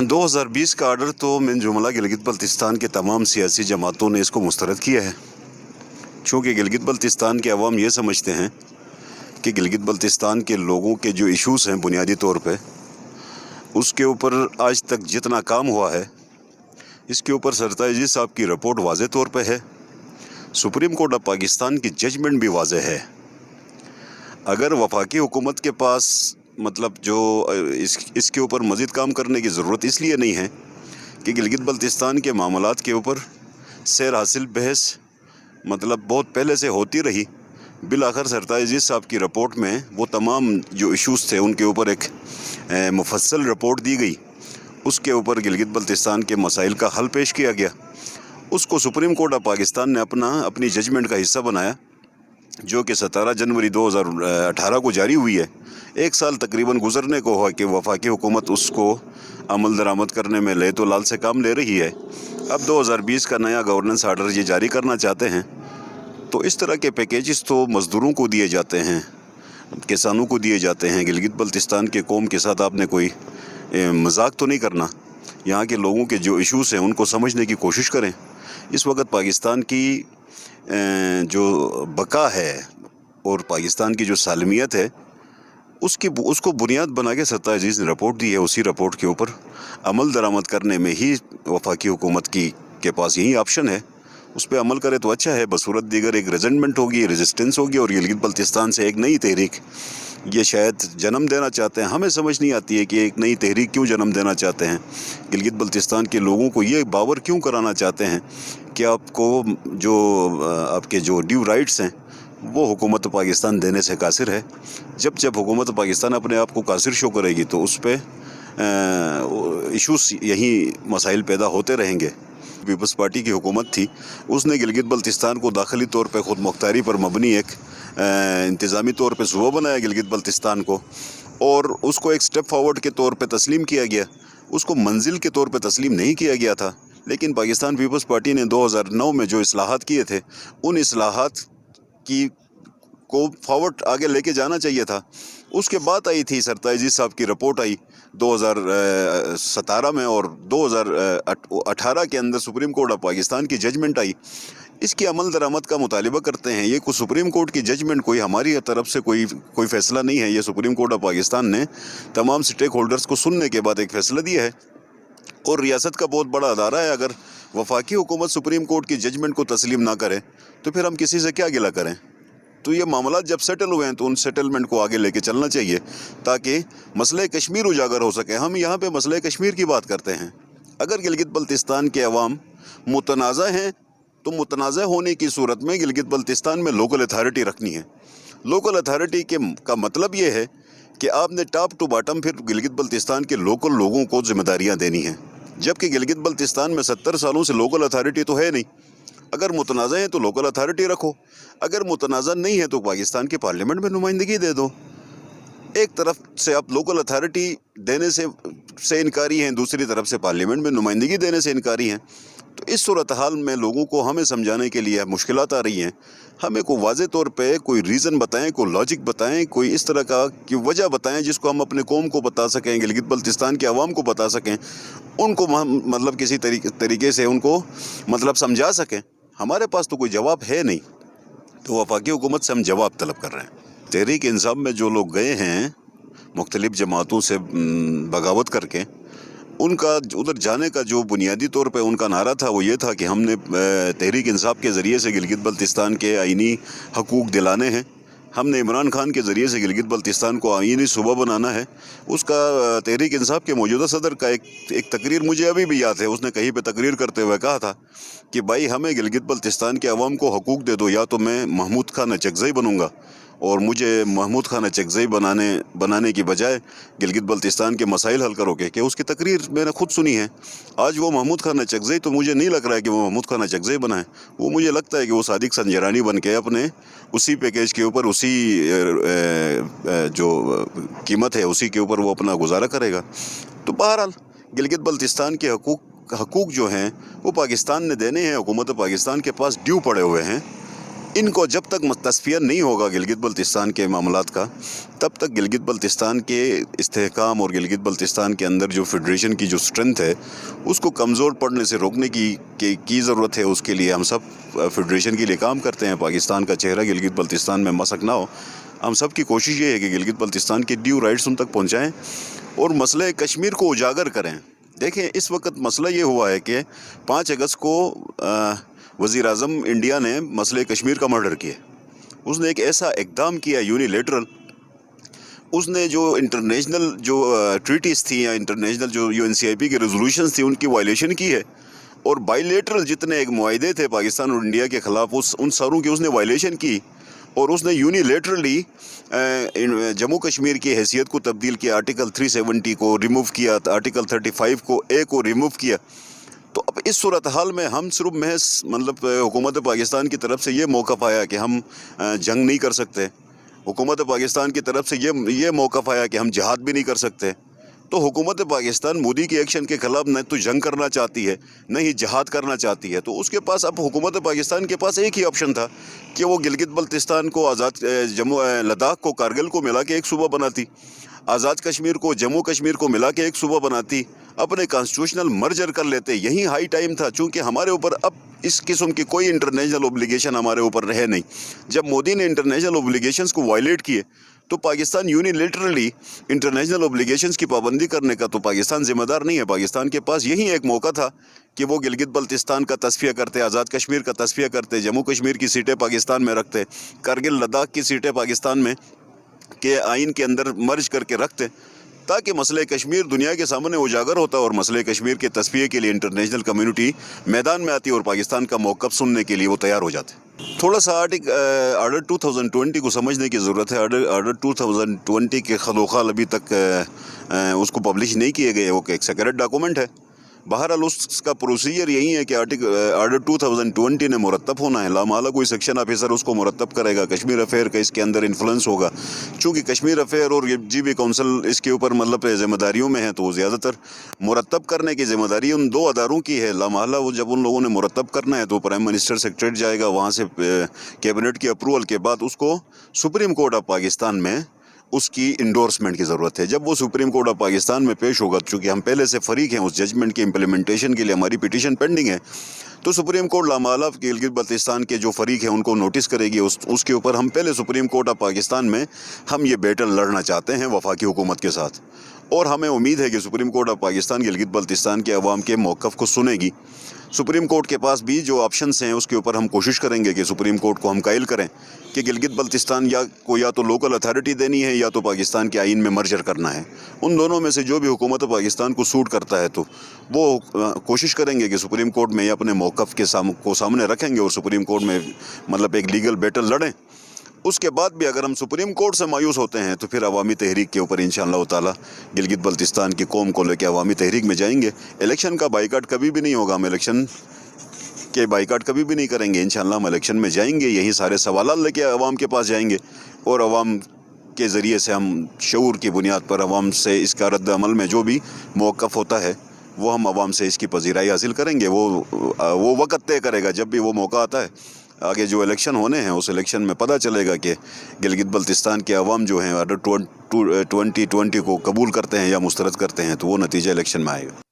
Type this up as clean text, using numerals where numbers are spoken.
2020 کا آرڈر تو من جملہ گلگت بلتستان کے تمام سیاسی جماعتوں نے اس کو مسترد کیا ہے، چونکہ گلگت بلتستان کے عوام یہ سمجھتے ہیں کہ گلگت بلتستان کے لوگوں کے جو ایشوز ہیں بنیادی طور پہ اس کے اوپر آج تک جتنا کام ہوا ہے اس کے اوپر سرتاج عزیز صاحب کی رپورٹ واضح طور پہ ہے، سپریم کورٹ آف پاکستان کی ججمنٹ بھی واضح ہے۔ اگر وفاقی حکومت کے پاس جو اس کے اوپر مزید کام کرنے کی ضرورت اس لیے نہیں ہے کہ گلگت بلتستان کے معاملات کے اوپر سیر حاصل بحث بہت پہلے سے ہوتی رہی، بالآخر سرتاج عزیز صاحب کی رپورٹ میں وہ تمام جو ایشوز تھے ان کے اوپر ایک مفصل رپورٹ دی گئی، اس کے اوپر گلگت بلتستان کے مسائل کا حل پیش کیا گیا، اس کو سپریم کورٹ آف پاکستان نے اپنی ججمنٹ کا حصہ بنایا، جو کہ 17 جنوری 2018 کو جاری ہوئی ہے۔ ایک سال تقریباً گزرنے کو ہوا کہ وفاقی حکومت اس کو عمل درآمد کرنے میں لے تو لال سے کام لے رہی ہے۔ اب 2020 کا نیا گورننس آرڈر یہ جاری کرنا چاہتے ہیں، تو اس طرح کے پیکیجز تو مزدوروں کو دیے جاتے ہیں، کسانوں کو دیے جاتے ہیں۔ گلگت بلتستان کے قوم کے ساتھ آپ نے کوئی مذاق تو نہیں کرنا، یہاں کے لوگوں کے جو ایشوز ہیں ان کو سمجھنے کی کوشش کریں۔ اس وقت پاکستان کی جو بقا ہے اور پاکستان کی جو سالمیت ہے اس کو بنیاد بنا کے سرتاج عزیز نے رپورٹ دی ہے، اسی رپورٹ کے اوپر عمل درآمد کرنے میں ہی وفاقی حکومت کے پاس یہی آپشن ہے، اس پہ عمل کرے تو اچھا ہے، بصورت دیگر ایک ریزنٹمنٹ ہوگی، ریزسٹنس ہوگی، اور گلگت بلتستان سے ایک نئی تحریک یہ شاید جنم دینا چاہتے ہیں۔ ہمیں سمجھ نہیں آتی ہے کہ ایک نئی تحریک کیوں جنم دینا چاہتے ہیں، گلگت بلتستان کے لوگوں کو یہ باور کیوں کرانا چاہتے ہیں کہ آپ کو آپ کے جو ڈیو رائٹس ہیں وہ حکومت پاکستان دینے سے قاصر ہے۔ جب حکومت پاکستان اپنے آپ کو قاصر شو کرے گی تو اس پہ ایشوز یہی مسائل پیدا ہوتے رہیں گے۔ پیپلز پارٹی کی حکومت تھی، اس نے گلگت بلتستان کو داخلی طور پہ خود مختاری پر مبنی ایک انتظامی طور پہ صوبہ بنایا گلگت بلتستان کو، اور اس کو ایک سٹیپ فارورڈ کے طور پہ تسلیم کیا گیا، اس کو منزل کے طور پہ تسلیم نہیں کیا گیا تھا۔ لیکن پاکستان پیپلز پارٹی نے 2009 میں جو اصلاحات کیے تھے ان اصلاحات کو فارورڈ آگے لے کے جانا چاہیے تھا۔ اس کے بعد آئی تھی سرتاج عزیز صاحب کی رپورٹ آئی 2017 میں، اور 2018 کے اندر سپریم کورٹ آف پاکستان کی ججمنٹ آئی، اس کی عمل درآمد کا مطالبہ کرتے ہیں۔ یہ سپریم کورٹ کی ججمنٹ کوئی ہماری طرف سے کوئی فیصلہ نہیں ہے، یہ سپریم کورٹ آف پاکستان نے تمام سٹیک ہولڈرز کو سننے کے بعد ایک فیصلہ دیا ہے، اور ریاست کا بہت بڑا ادارہ ہے۔ اگر وفاقی حکومت سپریم کورٹ کی ججمنٹ کو تسلیم نہ کرے تو پھر ہم کسی سے کیا گلہ کریں؟ تو یہ معاملات جب سیٹل ہوئے ہیں تو ان سیٹلمنٹ کو آگے لے کے چلنا چاہیے تاکہ مسئلہ کشمیر اجاگر ہو سکے۔ ہم یہاں پہ مسئلہ کشمیر کی بات کرتے ہیں، اگر گلگت بلتستان کے عوام متنازع ہیں تو متنازع ہونے کی صورت میں گلگت بلتستان میں لوکل اتھارٹی رکھنی ہے۔ لوکل اتھارٹی کا مطلب یہ ہے کہ آپ نے ٹاپ ٹو باٹم پھر گلگت بلتستان کے لوکل لوگوں کو ذمہ داریاں دینی ہیں، جبکہ گلگت بلتستان میں 70 سالوں سے لوکل اتھارٹی تو ہے نہیں۔ اگر متنازع ہیں تو لوکل اتھارٹی رکھو، اگر متنازع نہیں ہے تو پاکستان کے پارلیمنٹ میں نمائندگی دے دو۔ ایک طرف سے آپ لوکل اتھارٹی دینے سے انکاری ہیں، دوسری طرف سے پارلیمنٹ میں نمائندگی دینے سے انکاری ہیں، تو اس صورتحال میں لوگوں کو ہمیں سمجھانے کے لیے مشکلات آ رہی ہیں۔ ہمیں کوئی واضح طور پہ کوئی ریزن بتائیں، کوئی لاجک بتائیں، کوئی اس طرح کا کی وجہ بتائیں جس کو ہم اپنے قوم کو بتا سکیں، گلگت بلتستان کے عوام کو بتا سکیں، ان کو کسی طریقے سے ان کو سمجھا سکیں۔ ہمارے پاس تو کوئی جواب ہے نہیں، تو وفاقی حکومت سے ہم جواب طلب کر رہے ہیں۔ تحریک انصاف میں جو لوگ گئے ہیں مختلف جماعتوں سے بغاوت کر کے، ان کا ادھر جانے کا جو بنیادی طور پہ ان کا نعرہ تھا وہ یہ تھا کہ ہم نے تحریک انصاف کے ذریعے سے گلگت بلتستان کے آئینی حقوق دلانے ہیں، ہم نے عمران خان کے ذریعے سے گلگت بلتستان کو آئینی صوبہ بنانا ہے۔ اس کا تحریک انصاف کے موجودہ صدر کا ایک تقریر مجھے ابھی بھی یاد ہے، اس نے کہیں پہ تقریر کرتے ہوئے کہا تھا کہ بھائی ہمیں گلگت بلتستان کے عوام کو حقوق دے دو، یا تو میں محمود خان اچکزئی بنوں گا، اور مجھے محمود خان اچکزئی بنانے کی بجائے گلگت بلتستان کے مسائل حل کرو گے۔ کہ اس کی تقریر میں نے خود سنی ہے۔ آج وہ محمود خان اچکزئی تو مجھے نہیں لگ رہا ہے کہ وہ محمود خان اچکزئی بنا ہے، وہ مجھے لگتا ہے کہ وہ صادق سنجرانی بن کے اپنے اسی پیکیج کے اوپر، اسی جو قیمت ہے اسی کے اوپر وہ اپنا گزارا کرے گا۔ تو بہرحال گلگت بلتستان کے حقوق جو ہیں وہ پاکستان نے دینے ہیں، حکومت پاکستان کے پاس ڈیو پڑے ہوئے ہیں، ان کو جب تک تصفیہ نہیں ہوگا گلگت بلتستان کے معاملات کا، تب تک گلگت بلتستان کے استحکام اور گلگت بلتستان کے اندر جو فیڈریشن کی جو اسٹرینتھ ہے اس کو کمزور پڑنے سے روکنے کی ضرورت ہے۔ اس کے لیے ہم سب فیڈریشن کے لیے کام کرتے ہیں۔ پاکستان کا چہرہ گلگت بلتستان میں مسک نہ ہو، ہم سب کی کوشش یہ ہے کہ گلگت بلتستان کے ڈیو رائٹس ان تک پہنچائیں اور مسئلہ کشمیر کو اجاگر کریں۔ دیکھیں اس وقت مسئلہ یہ ہوا ہے کہ 5 اگست کو وزیر اعظم انڈیا نے مسئلہ کشمیر کا مرڈر کیا۔ اس نے ایک ایسا اقدام کیا یونیلیٹرل، اس نے جو انٹرنیشنل جو ٹریٹیز تھیں یا انٹرنیشنل جو UNCIP کے ریزولوشنز تھیں ان کی وائلیشن کی ہے، اور بائی لیٹرل جتنے ایک معاہدے تھے پاکستان اور انڈیا کے خلاف ان ساروں کی اس نے وائلیشن کی، اور اس نے یونیلیٹرلی جموں کشمیر کی حیثیت کو تبدیل کیا، آرٹیکل 370 کو ریموو کیا، آرٹیکل 35 کو A کو ریموو کیا۔ تو اب اس صورتحال میں ہم صرف محض حکومت پاکستان کی طرف سے یہ موقف آیا کہ ہم جنگ نہیں کر سکتے، حکومت پاکستان کی طرف سے یہ موقف آیا کہ ہم جہاد بھی نہیں کر سکتے، تو حکومت پاکستان مودی کے ایکشن کے خلاف نہ تو جنگ کرنا چاہتی ہے نہ ہی جہاد کرنا چاہتی ہے۔ تو اس کے پاس اب حکومت پاکستان کے پاس ایک ہی آپشن تھا کہ وہ گلگت بلتستان کو آزاد لداخ کو کارگل کو ملا کے ایک صوبہ بناتی، آزاد کشمیر کو جموں کشمیر کو ملا کے ایک صوبہ بناتی، اپنے کانسٹیٹیوشنل مرجر کر لیتے۔ یہی ہائی ٹائم تھا، چونکہ ہمارے اوپر اب اس قسم کی کوئی انٹرنیشنل اوبلیگیشن ہمارے اوپر رہے نہیں۔ جب مودی نے انٹرنیشنل اوبلیگیشنز کو وائلیٹ کیے تو پاکستان یونیلیٹرلی انٹرنیشنل اوبلیگیشنز کی پابندی کرنے کا تو پاکستان ذمہ دار نہیں ہے۔ پاکستان کے پاس یہی ایک موقع تھا کہ وہ گلگت بلتستان کا تصفیہ کرتے، آزاد کشمیر کا تصفیہ کرتے، جموں کشمیر کی سیٹیں پاکستان میں رکھتے، کارگل لداخ کی سیٹیں پاکستان میں کے آئین کے اندر مرج کر کے رکھتے، تاکہ مسئلہ کشمیر دنیا کے سامنے اجاگر ہوتا اور مسئلہ کشمیر کے تصفیے کے لیے انٹرنیشنل کمیونٹی میدان میں آتی اور پاکستان کا موقف سننے کے لیے وہ تیار ہو جاتے۔ تھوڑا سا آرڈر 2020 کو سمجھنے کی ضرورت ہے۔ آرڈر 2020 کے خلوخال ابھی تک اس کو پبلش نہیں کیے گئے، وہ ایک سیکرٹ ڈاکومنٹ ہے۔ بہرحال اس کا پروسیجر یہی ہے کہ آرڈر 2020 نے مرتب ہونا ہے، لامحالہ کوئی سیکشن آفیسر اس کو مرتب کرے گا۔ کشمیر افیئر کا اس کے اندر انفلوئنس ہوگا، چونکہ کشمیر افیئر اور GB کونسل اس کے اوپر ذمہ داریوں میں ہیں، تو وہ زیادہ تر مرتب کرنے کی ذمہ داری ان 2 اداروں کی ہے۔ لامحالہ وہ جب ان لوگوں نے مرتب کرنا ہے تو پرائم منسٹر سیکریٹریٹ جائے گا، وہاں سے کیبنٹ کی اپروول کے بعد اس کو سپریم کورٹ آف پاکستان میں اس کی انڈورسمنٹ کی ضرورت ہے۔ جب وہ سپریم کورٹ آف پاکستان میں پیش ہوگا، چونکہ ہم پہلے سے فریق ہیں اس ججمنٹ کی امپلیمنٹیشن کے لیے، ہماری پیٹیشن پینڈنگ ہے، تو سپریم کورٹ لامحالہ گلگت بلتستان کے جو فریق ہیں ان کو نوٹس کرے گی۔ اس کے اوپر ہم پہلے سپریم کورٹ آف پاکستان میں ہم یہ بیٹل لڑنا چاہتے ہیں وفاقی حکومت کے ساتھ، اور ہمیں امید ہے کہ supreme court of Pakistan Gilgit Baltistan کے عوام کے موقف کو سنے گی۔ سپریم کورٹ کے پاس بھی جو آپشنز ہیں اس کے اوپر ہم کوشش کریں گے کہ سپریم کورٹ کو ہم قائل کریں کہ گلگت بلتستان یا تو لوکل اتھارٹی دینی ہے یا تو پاکستان کے آئین میں مرجر کرنا ہے۔ ان دونوں میں سے جو بھی حکومت پاکستان کو سوٹ کرتا ہے تو وہ کوشش کریں گے کہ سپریم کورٹ میں یہ اپنے موقف کو سامنے رکھیں گے اور سپریم کورٹ میں ایک لیگل بیٹل لڑیں۔ اس کے بعد بھی اگر ہم سپریم کورٹ سے مایوس ہوتے ہیں تو پھر عوامی تحریک کے اوپر انشاءاللہ تعالی گلگت بلتستان کی قوم کو لے کے عوامی تحریک میں جائیں گے۔ الیکشن کا بائیکاٹ کبھی بھی نہیں ہوگا، ہم الیکشن کے بائیکاٹ کبھی بھی نہیں کریں گے۔ انشاءاللہ ہم الیکشن میں جائیں گے، یہی سارے سوالات لے کے عوام کے پاس جائیں گے، اور عوام کے ذریعے سے ہم شعور کی بنیاد پر عوام سے اس کا رد عمل میں جو بھی موقف ہوتا ہے وہ ہم عوام سے اس کی پذیرائی حاصل کریں گے۔ وہ وقت طے کرے گا جب بھی وہ موقع آتا ہے۔ آگے جو الیکشن ہونے ہیں اس الیکشن میں پتہ چلے گا کہ گلگت بلتستان کے عوام جو ہیں آرڈر 2020 کو قبول کرتے ہیں یا مسترد کرتے ہیں، تو وہ نتیجہ الیکشن میں آئے گا۔